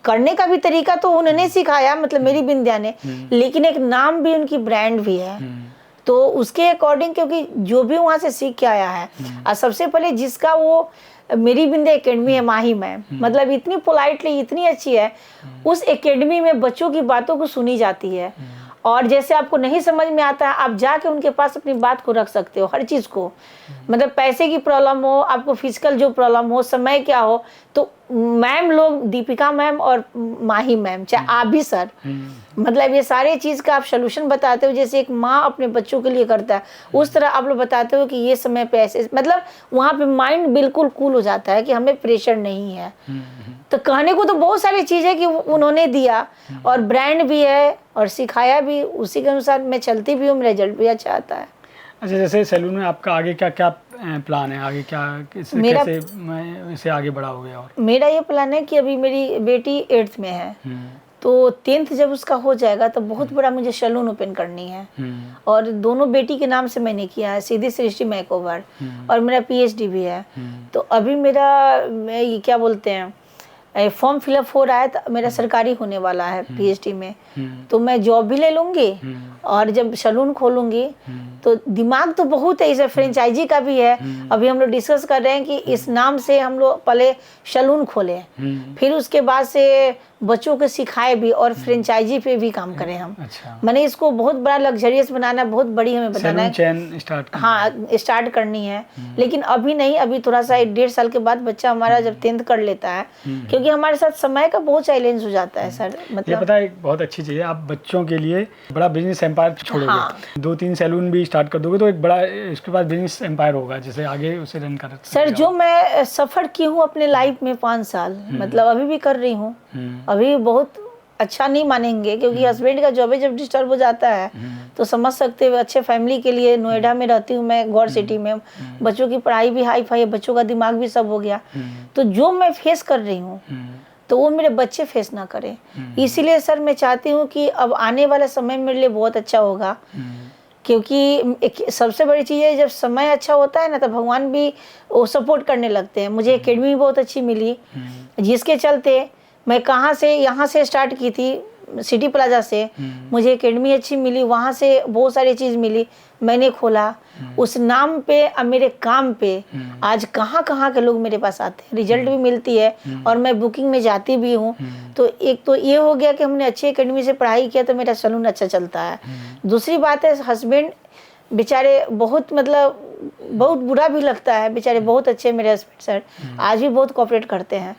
करने का भी तरीका तो उन्होंने सिखाया, मतलब मेरी बिंदिया ने, लेकिन एक नाम भी उनकी ब्रांड भी है, तो उसके अकॉर्डिंग क्योंकि जो भी वहाँ से सीख के आया है। और सबसे पहले जिसका वो मेरी बिंदिया एकेडमी है माही में, मतलब इतनी पोलाइटली इतनी अच्छी है, उस एकेडमी में बच्चों की बातों को सुनी जाती है। और जैसे आपको नहीं समझ में आता है आप जाके उनके पास अपनी बात को रख सकते हो, हर चीज़ को। मतलब पैसे की प्रॉब्लम हो, आपको फिजिकल जो प्रॉब्लम हो, समय क्या हो, तो मैम लोग, दीपिका मैम और माही मैम, चाहे आप भी सर, मतलब ये सारे चीज़ का आप सोल्यूशन बताते हो, जैसे एक माँ अपने बच्चों के लिए करता है, उस तरह आप लोग बताते हो कि ये समय पे ऐसे, मतलब वहाँ पे माइंड बिल्कुल कूल हो जाता है कि हमें प्रेशर नहीं है। तो कहने को तो बहुत सारी चीज़ है कि उन्होंने दिया, और ब्रांड भी है और सिखाया भी, उसी के अनुसार मैं चलती भी हूँ, मेरा रिजल्ट भी अच्छा आता है। अच्छा, जैसे सैलून में आपका आगे क्या क्या प्लान है, आगे क्या कैसे मैं इसे आगे बढ़ाओगे? और मेरा ये प्लान है कि अभी मेरी बेटी 8th में है, तो 10th जब उसका हो जाएगा तो बहुत बड़ा मुझे सैलून ओपन करनी है, और दोनों बेटी के नाम से मैंने किया है, सीधी सृष्टि मेकओवर, और मेरा PhD भी है। तो अभी मेरा ये क्या बोलते हैं, फॉर्म फिलअप हो रहा है, तो मेरा सरकारी होने वाला है PhD में, तो मैं जॉब भी ले लूँगी, और जब सैलून खोलूँगी तो दिमाग तो बहुत है, इसे फ्रेंचाइजी का भी है। अभी हम लोग डिस्कस कर रहे हैं कि इस नाम से हम लोग पहले सैलून खोलें, फिर उसके बाद से बच्चों को सिखाए भी, और फ्रेंचाइजी पे भी काम करें हम। अच्छा, मैंने इसको बहुत बड़ा लग्जरियस बनाना, बहुत बड़ी हमें बनाना है, चैन स्टार्ट हाँ स्टार्ट करनी है, लेकिन अभी नहीं, अभी थोड़ा सा 1.5 साल के बाद बच्चा हमारा जब 10th कर लेता है, क्योंकि हमारे साथ समय का बहुत चैलेंज हो जाता है सर। ये मतलब पता है, एक बहुत अच्छी चीज़ है, आप बच्चों के लिए बड़ा बिजनेस एम्पायर छोड़ोगे। हाँ। 2-3 सैलून भी स्टार्ट कर दोगे तो एक बड़ा इसके बाद बिजनेस एम्पायर होगा, जैसे आगे उसे रन कर सर, जो मैं सफ़र की हूँ अपने लाइफ में 5 साल, मतलब अभी भी कर रही हूँ, अभी बहुत अच्छा नहीं मानेंगे, क्योंकि हस्बैंड का जॉब जब डिस्टर्ब हो जाता है तो समझ सकते हो। अच्छे फैमिली के लिए नोएडा में रहती हूँ मैं, गौर सिटी में, बच्चों की पढ़ाई भी हाई फाई है, बच्चों का दिमाग भी सब हो गया, तो जो मैं फेस कर रही हूँ तो वो मेरे बच्चे फेस ना करें। इसीलिए सर मैं चाहती हूँ कि अब आने वाला समय मेरे लिए बहुत अच्छा होगा, क्योंकि एक सबसे बड़ी चीज़ है, जब समय अच्छा होता है ना तो भगवान भी वो सपोर्ट करने लगते हैं। मुझे एकेडमी भी बहुत अच्छी मिली, जिसके चलते मैं कहाँ से यहाँ से स्टार्ट की थी, सिटी प्लाजा से, मुझे एकेडमी अच्छी मिली, वहाँ से बहुत सारी चीज़ मिली, मैंने खोला, उस नाम पे और मेरे काम पे आज कहाँ कहाँ के लोग मेरे पास आते हैं, रिजल्ट भी मिलती है, और मैं बुकिंग में जाती भी हूँ। तो एक तो ये हो गया कि हमने अच्छी एकेडमी से पढ़ाई किया तो मेरा सैलून अच्छा चलता है। दूसरी बात है, हस्बैंड बेचारे बहुत, मतलब बहुत बुरा भी लगता है, बेचारे बहुत अच्छे मेरे हस्बैंड सर, आज भी बहुत कोऑपरेट करते हैं,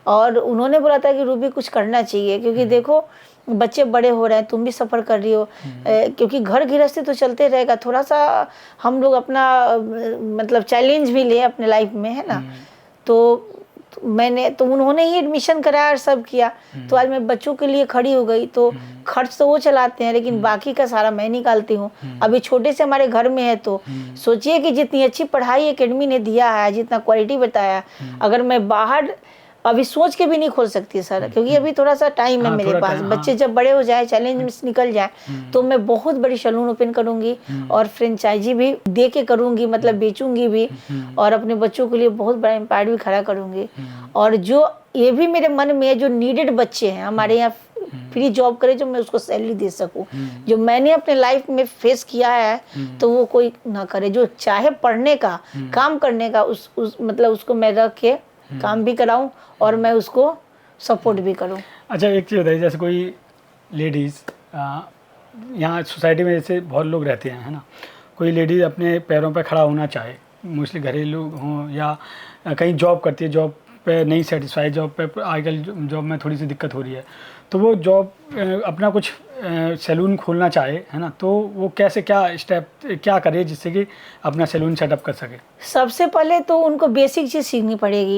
और उन्होंने बोला था कि रूबी कुछ करना चाहिए, क्योंकि देखो बच्चे बड़े हो रहे हैं, तुम भी सफ़र कर रही हो, क्योंकि घर गृहस्थी तो चलते रहेगा, थोड़ा सा हम लोग अपना मतलब चैलेंज भी ले अपने लाइफ में, है ना। तो मैंने तो उन्होंने ही एडमिशन कराया और सब किया, तो आज मैं बच्चों के लिए खड़ी हो गई। तो खर्च तो वो चलाते हैं, लेकिन बाकी का सारा मैं निकालती हूँ। अभी छोटे से हमारे घर में है, तो सोचिए कि जितनी अच्छी पढ़ाई एकेडमी ने दिया है, जितना क्वालिटी बताया, अगर मैं बाहर अभी सोच के भी नहीं खोल सकती सर, क्योंकि अभी थोड़ा सा टाइम है मेरे पास। बच्चे जब बड़े हो जाए, चैलेंज में निकल जाए, तो मैं बहुत बड़ी सैलून ओपन करूंगी, और फ्रेंचाइजी भी दे के करूंगी, मतलब बेचूंगी भी, और अपने बच्चों के लिए बहुत बड़ा एम्पायर भी खड़ा करूंगी। और जो ये भी मेरे मन में है, जो नीडेड बच्चे हैं हमारे यहाँ, फ्री जॉब करे, जो मैं उसको सैलरी दे सकूं, जो मैंने अपने लाइफ में फेस किया है, तो वो कोई ना करे। जो चाहे पढ़ने का, काम करने का, उस मतलब उसको मैं रख के काम भी कराऊं, और मैं उसको सपोर्ट भी करूं। अच्छा, एक चीज़ बताइए, जैसे कोई लेडीज़ यहाँ सोसाइटी में जैसे बहुत लोग रहते हैं, है ना, कोई लेडीज़ अपने पैरों पर खड़ा होना चाहे, मोस्टली घरेलू हों या कहीं जॉब करती है, जॉब पे नहीं सेटिस्फाई, जॉब पे आजकल जॉब में थोड़ी सी दिक्कत हो रही है, तो वो जॉब अपना कुछ सैलून खोलना चाहे, है ना, तो वो कैसे, क्या स्टेप क्या करे जिससे कि अपना सैलून सेटअप कर सके? सबसे पहले तो उनको बेसिक चीज़ सीखनी पड़ेगी,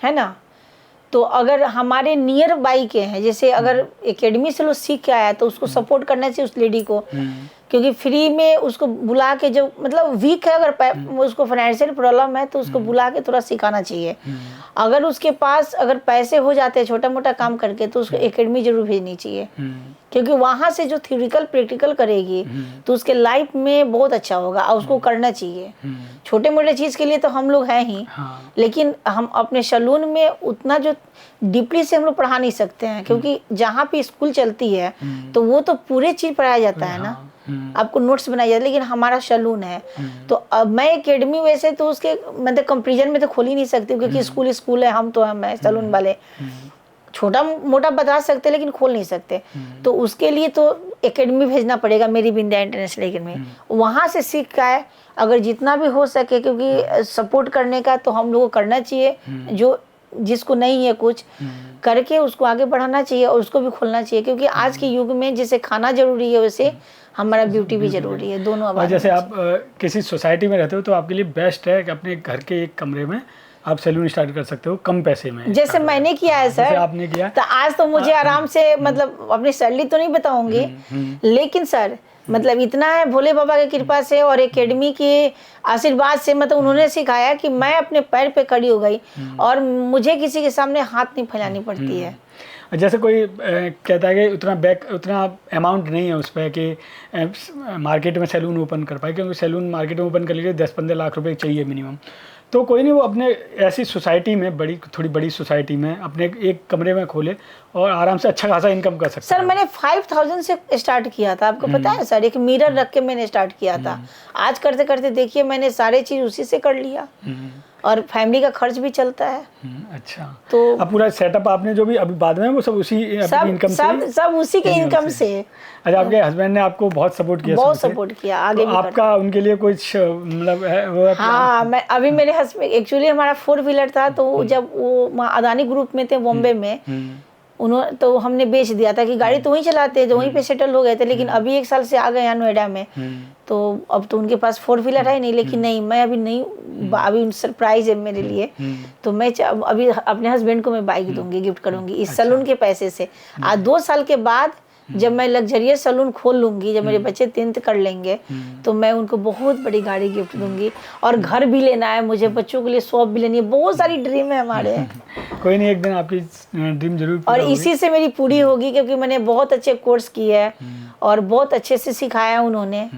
है ना। तो अगर हमारे नियर बाई के हैं, जैसे अगर एकेडमी से लोग सीख के आया, तो उसको सपोर्ट करना चाहिए उस लेडी को, क्योंकि फ्री में उसको बुला के, जो मतलब वीक है, अगर उसको फाइनेंशियल प्रॉब्लम है, तो उसको बुला के थोड़ा सिखाना चाहिए। अगर उसके पास अगर पैसे हो जाते हैं छोटा मोटा काम करके, तो उसको एकेडमी जरूर भेजनी चाहिए, क्योंकि वहाँ से जो थ्योरिकल प्रैक्टिकल करेगी तो उसके लाइफ में बहुत अच्छा होगा, और उसको करना चाहिए। छोटे मोटे चीज़ के लिए तो हम लोग हैं ही, लेकिन हम अपने सैलून में उतना जो डीपली से हम लोग पढ़ा नहीं सकते हैं, क्योंकि जहाँ पे स्कूल चलती है तो वो तो पूरे चीज़ पढ़ाया जाता है ना, आपको नोट्स बनाए जाते हैं, लेकिन हमारा सैलून है। तो अब मैं एकेडमी वैसे तो उसके मतलब कंपेरिजन में तो खोल ही नहीं सकती, क्योंकि स्कूल है, हम तो हम हैं सैलून वाले, छोटा मोटा बता सकते लेकिन खोल नहीं सकते। तो उसके लिए तो एकेडमी भेजना पड़ेगा, मेरी विंध्या इंटरनेशनल एकेडमी, वहाँ से सीख का है। अगर जितना भी हो सके, क्योंकि सपोर्ट करने का तो हम लोगों को करना चाहिए, जो जिसको नहीं है कुछ करके उसको आगे बढ़ाना चाहिए और उसको भी खोलना चाहिए, क्योंकि आज के युग में जैसे खाना जरूरी है वैसे हमारा ब्यूटी भी जरूरी है, दोनों। और जैसे आप किसी सोसाइटी में रहते हो तो आपके लिए बेस्ट है कि अपने घर के एक कमरे में आप सैलून स्टार्ट कर सकते हो कम पैसे में। जैसे मैंने किया है सर, जैसे आपने किया तो आज तो मुझे आराम से, मतलब अपनी सैलरी तो नहीं बताऊंगी, लेकिन सर मतलब इतना है भोले बाबा की कृपा से और एकेडमी के आशीर्वाद से, मतलब उन्होंने सिखाया कि मैं अपने पैर पे खड़ी हो गई और मुझे किसी के सामने हाथ नहीं फैलानी पड़ती है। जैसे कोई कहता है कि उतना अमाउंट नहीं है उस पर कि मार्केट में सैलून ओपन कर पाए, क्योंकि सैलून मार्केट में ओपन कर लीजिए 10-15 लाख रुपए चाहिए मिनिमम। तो कोई नहीं, वो अपने ऐसी सोसाइटी में, थोड़ी बड़ी सोसाइटी में अपने एक कमरे में खोले और आराम से अच्छा खासा इनकम कर सकते हैं। सर मैंने 5000 से स्टार्ट किया था, आपको पता है सर, एक मिरर रख के मैंने स्टार्ट किया था। आज करते करते देखिए मैंने सारे चीज उसी से कर लिया और फैमिली का खर्च भी चलता है। अच्छा, तो अब पूरा सेटअप आपने जो भी अभी बाद में वो सब उसी इनकम से, सब उसी के इनकम से। अच्छा, आपके हस्बैंड ने आपको बहुत सपोर्ट किया? बहुत सपोर्ट किया, आगे तो भी आपका उनके लिए कुछ मतलब है वो? हाँ, मैं अभी मेरे हस्बैंड एक्चुअली हमारा 4 व्हीलर था, तो जब वो अदानी ग्रुप में थे बॉम्बे में, उन्होंने तो हमने बेच दिया था कि गाड़ी तो वहीं चलाते, जो वहीं पे सेटल हो गए थे, लेकिन अभी 1 साल से आ गए यहाँ नोएडा में, तो अब तो उनके पास 4 व्हीलर है नहीं। लेकिन नहीं, मैं अभी नहीं, अभी सरप्राइज है मेरे लिए, तो मैं अभी अपने हस्बैंड को मैं बाइक दूंगी, गिफ्ट करूंगी इस सैलून के पैसे से। आज 2 साल के बाद जब मैं लग्जरियस सैलून खोल लूंगी, जब मेरे बच्चे 10th कर लेंगे, तो मैं उनको बहुत बड़ी गाड़ी गिफ्ट दूंगी। और घर भी लेना है मुझे, बच्चों के लिए शॉप भी लेनी है, बहुत सारी ड्रीम है हमारे। कोई नहीं, एक दिन आपकी ड्रीम जरूर और इसी से मेरी पूरी होगी, क्योंकि मैंने बहुत अच्छे कोर्स किए हैं और बहुत अच्छे से सिखाया उन्होंने।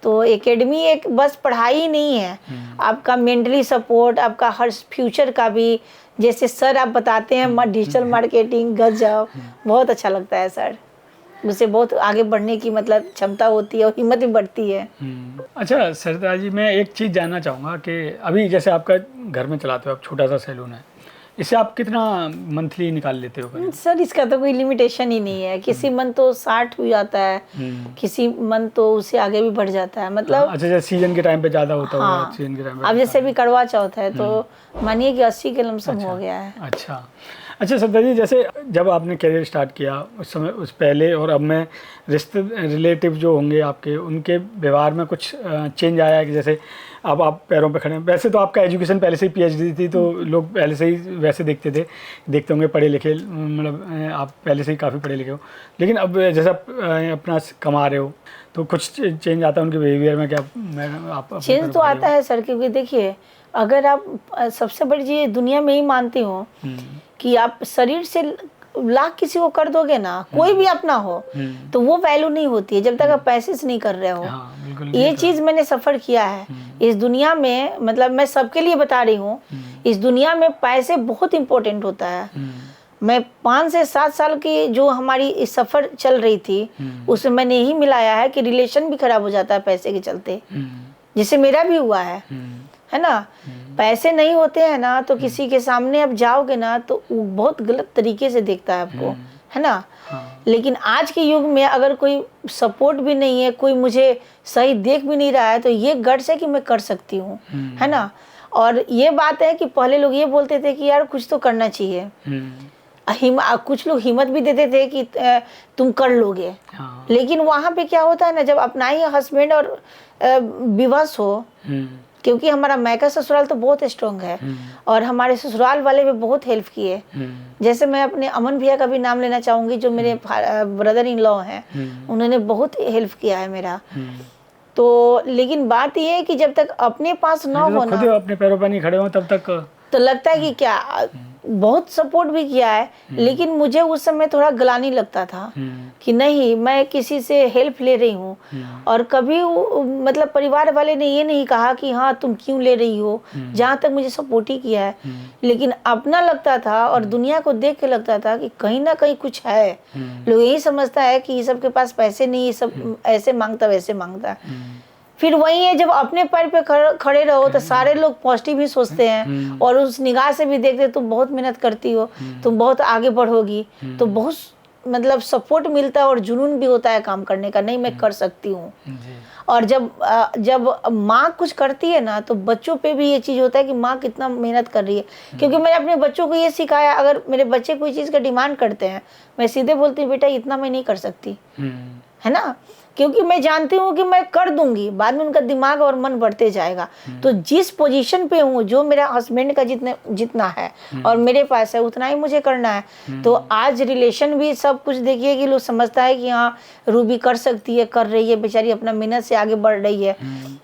तो एकेडमी एक बस पढ़ाई ही नहीं है, आपका मेंटली सपोर्ट, आपका हर फ्यूचर का भी, जैसे सर आप बताते हैं डिजिटल मार्केटिंग, गजब, बहुत अच्छा लगता है सर। मुझसे बहुत आगे बढ़ने की मतलब क्षमता होती है और हिम्मत भी बढ़ती है। अच्छा सरिता जी, मैं एक चीज़ जानना चाहूँगा कि अभी जैसे आपका घर में चलाते हो आप, छोटा सा सैलून है, इससे आप कितना मंथली निकाल लेते हो? सर इसका तो कोई लिमिटेशन ही नहीं है, किसी मंथ तो 60 हो जाता है, किसी मंथ तो उससे आगे भी बढ़ जाता है, मतलब। अच्छा, जैसे सीजन के टाइम पे ज़्यादा होता हाँ, होगा, सीजन के टाइम पे। अब जैसे भी करवा चौथ है तो मानिए कि 80 के लमसम हो गया है। अच्छा सरिता जी, जैसे जब आपने करियर स्टार्ट किया उस समय, उस पहले और अब में रिलेटिव जो होंगे आपके, उनके व्यवहार में कुछ चेंज आया है कि जैसे अब आप पैरों पे खड़े हैं? वैसे तो आपका एजुकेशन पहले से ही PhD थी, तो लोग पहले से ही वैसे देखते होंगे पढ़े लिखे, मतलब आप पहले से ही काफ़ी पढ़े लिखे हो, लेकिन अब जैसे आप अपना कमा रहे हो तो कुछ चेंज आता है उनके बिहेवियर में? क्या आप चेंज तो आता है सर, क्योंकि देखिए अगर आप सबसे बड़ी चीज़ दुनिया में ही मानती हो कि आप शरीर से लाख किसी को कर दोगे ना, कोई भी अपना हो, तो वो वैल्यू नहीं होती है जब तक आप पैसे से नहीं कर रहे हो। हाँ, ये चीज मैंने सफर किया है इस दुनिया में, मतलब मैं सबके लिए बता रही हूँ, इस दुनिया में पैसे बहुत इंपॉर्टेंट होता है। मैं 5 से 7 साल की जो हमारी सफर चल रही थी, उसमें मैंने यही मिलाया है कि रिलेशन भी खराब हो जाता है पैसे के चलते, जिससे मेरा भी हुआ है ना। पैसे नहीं होते हैं ना तो किसी के सामने आप जाओगे ना तो वो बहुत गलत तरीके से देखता है आपको, है ना। लेकिन आज के युग में अगर कोई सपोर्ट भी नहीं है, कोई मुझे सही देख भी नहीं रहा है, तो ये गट्स है कि मैं कर सकती हूँ, है ना। और ये बात है कि पहले लोग ये बोलते थे कि यार कुछ तो करना चाहिए, कुछ लोग हिम्मत भी देते थे कि तुम कर लोगे। लेकिन वहाँ पे क्या होता है ना, जब अपना ही हस्बैंड और विवश हो, क्योंकि हमारा मायका ससुराल तो बहुत स्ट्रॉन्ग है और हमारे ससुराल वाले भी बहुत हेल्प किए। जैसे मैं अपने अमन भैया का भी नाम लेना चाहूंगी, जो मेरे ब्रदर इन लॉ हैं, उन्होंने बहुत हेल्प किया है मेरा। तो लेकिन बात ये है कि जब तक अपने पास ना हो ना, खुद अपने पैरों पर नहीं खड़े हो तब तक तो लगता है कि क्या, बहुत सपोर्ट भी किया है, लेकिन मुझे उस समय थोड़ा ग्लानि लगता था कि नहीं मैं किसी से हेल्प ले रही हूँ। और कभी मतलब परिवार वाले ने ये नहीं कहा कि हाँ तुम क्यों ले रही हो, जहाँ तक मुझे सपोर्ट ही किया है। लेकिन अपना लगता था और दुनिया को देख के लगता था कि कहीं ना कहीं कुछ है। लोग यही समझता है कि ये सब के पास पैसे नहीं, ये सब ऐसे मांगता वैसे मांगता। फिर वही है, जब अपने पैर पे खड़े रहो तो सारे लोग पॉजिटिव ही सोचते हैं और उस निगाह से भी देखते तुम बहुत मेहनत करती हो, तुम बहुत आगे बढ़ोगी, तो बहुत मतलब सपोर्ट मिलता है और जुनून भी होता है काम करने का, नहीं मैं कर सकती हूँ। और जब माँ कुछ करती है ना तो बच्चों पे भी ये चीज़ होता है कि माँ कितना मेहनत कर रही है। क्योंकि मैंने अपने बच्चों को ये सिखाया, अगर मेरे बच्चे कोई चीज़ का डिमांड करते हैं, मैं सीधे बोलती हूँ बेटा इतना मैं नहीं कर सकती, है ना, क्योंकि मैं जानती हूँ कि मैं कर दूंगी, बाद में उनका दिमाग और मन बढ़ते जाएगा। तो जिस पोजीशन पे हूँ, जो मेरा हस्बैंड का जितना है और मेरे पास है उतना ही मुझे करना है। तो आज रिलेशन भी सब कुछ देखिए कि लोग समझता है कि हाँ रूबी कर सकती है, कर रही है, बेचारी अपना मेहनत से आगे बढ़ रही है।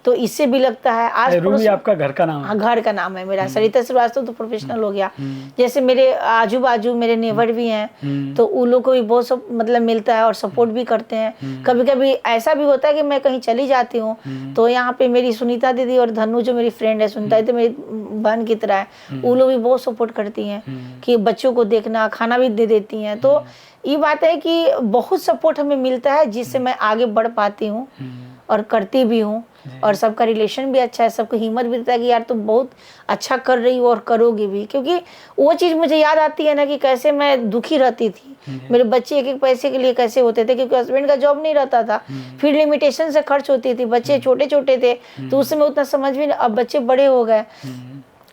तो इससे भी लगता है आज रूबी आपका घर का नाम है? हाँ, घर का नाम है मेरा। सरिता श्रीवास्तव तो प्रोफेशनल हो गया। जैसे मेरे आजू बाजू मेरे नेबर भी हैं, तो उन लोग को भी बहुत मतलब मिलता है और सपोर्ट भी करते हैं। कभी कभी ऐसा भी होता है कि मैं कहीं चली जाती हूँ तो यहाँ पे मेरी सुनीता दीदी और धनु जो मेरी फ्रेंड है, सुनीता दीदी मेरी बहन की तरह है, वो लोग भी बहुत सपोर्ट करती हैं कि बच्चों को देखना, खाना भी दे देती हैं। तो ये बात है कि बहुत सपोर्ट हमें मिलता है जिससे मैं आगे बढ़ पाती हूँ और करती भी हूँ। और सबका रिलेशन भी अच्छा है, सबको हिम्मत भी देता है कि यार तुम बहुत अच्छा कर रही हो और करोगी भी। क्योंकि वो चीज़ मुझे याद आती है ना कि कैसे मैं दुखी रहती थी, मेरे बच्चे एक एक पैसे के लिए कैसे होते थे, क्योंकि हस्बैंड का जॉब नहीं रहता था, फिर लिमिटेशन से खर्च होती थी, बच्चे छोटे छोटे थे तो उस समय उतना समझ भी नहीं। अब बच्चे बड़े हो गए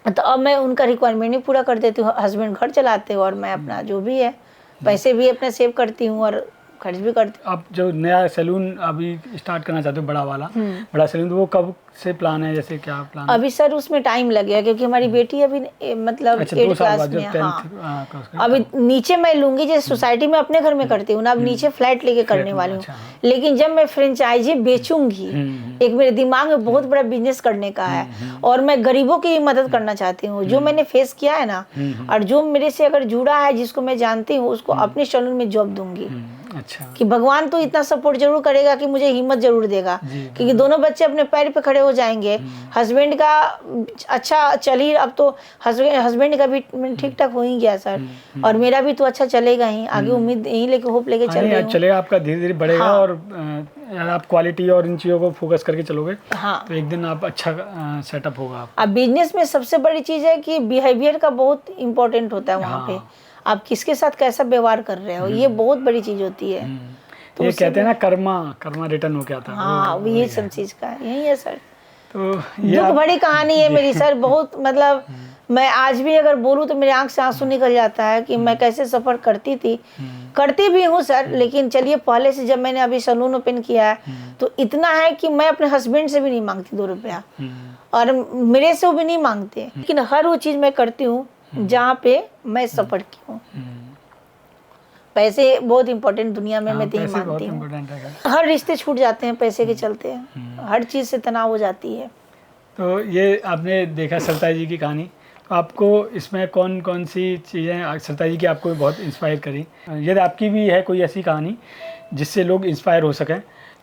तो अब मैं उनका रिक्वायरमेंट नहीं पूरा कर देती हूँ, हस्बैंड घर चलाते हो और मैं अपना जो भी है पैसे भी अपने सेव करती हूँ और खर्च भी करती हूँ। आप जो नया सैलून अभी स्टार्ट करना चाहते हो, बड़ा वाला बड़ा सैलून, तो वो कब से प्लान है, जैसे क्या प्लान है? अभी सर उसमें टाइम लगेगा क्योंकि हमारी बेटी अभी मतलब 8th क्लास में है। हाँ, अभी नीचे मैं लूंगी, जैसे सोसाइटी में अपने घर में करती हूँ ना, अब नीचे फ्लैट लेके करने वाली हूँ। लेकिन जब मैं फ्रेंचाइजी बेचूंगी, एक मेरे दिमाग में बहुत बड़ा बिजनेस करने का है और मैं गरीबों की मदद करना चाहती हूँ। जो मैंने फेस किया है ना और जो मेरे से अगर जुड़ा है, जिसको मैं जानती हूँ, उसको अपने सैलून में जॉब दूंगी। अच्छा, कि भगवान तो इतना सपोर्ट जरूर करेगा कि मुझे हिम्मत जरूर देगा, क्योंकि दोनों बच्चे अपने पैर पे खड़े हो जाएंगे। हस्बैंड का अच्छा चल ही, अब तो हस्बैंड का भी ठीक ठाक हो ही गया सर, और मेरा भी तो अच्छा चलेगा ही आगे। उम्मीद यही लेके होप लेके चल रही हूँ। चलेगा, आपका धीरे धीरे बढ़ेगा। हाँ। और आप क्वालिटी और इन चीज़ों को फोकस करके चलोगे, हाँ, तो एक दिन आप अच्छा सेटअप होगा। अब बिजनेस में सबसे बड़ी चीज़ है कि बिहेवियर का बहुत इम्पोर्टेंट होता है वहाँ पे। आप किसके साथ कैसा व्यवहार कर रहे हो, ये बहुत बड़ी चीज़ होती है। तो ये कहते हैं ना कर्मा रिटर्न हो क्या था। हाँ, ये सब चीज़ का यही है सर। तो ये दुख भरी कहानी है मेरी सर, बहुत मतलब मैं आज भी अगर बोलूँ तो मेरे आंख से आंसू निकल जाता है कि मैं कैसे सफ़र करती थी, करती भी हूँ सर। लेकिन चलिए, पहले से जब मैंने अभी सैलून ओपन किया है तो इतना है कि मैं अपने हस्बैंड से भी नहीं मांगती 2 रुपया, और मेरे से वो भी नहीं मांगते। लेकिन हर वो चीज़ मैं करती हूँ जहाँ पे मैं सफर की हूँ। पैसे बहुत इम्पोर्टेंट दुनिया में, मैं तो यही मानती हूँ। हर रिश्ते छूट जाते हैं पैसे के चलते, हर चीज़ से तनाव हो जाती है। तो ये आपने देखा सरिता जी की कहानी, तो आपको इसमें कौन कौन सी चीज़ें सरिता जी की आपको बहुत इंस्पायर करी? यदि आपकी भी है कोई ऐसी कहानी जिससे लोग इंस्पायर हो सकें,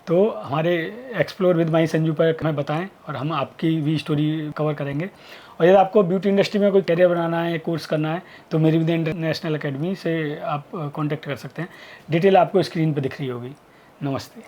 तो हमारे एक्सप्लोर विद माई संजू पर हमें बताएं और हम आपकी भी स्टोरी कवर करेंगे। और यदि आपको ब्यूटी इंडस्ट्री में कोई करियर बनाना है, कोर्स करना है, तो मेरी विद इंटरनेशनल अकेडमी से आप कांटेक्ट कर सकते हैं। डिटेल आपको स्क्रीन पर दिख रही होगी। नमस्ते।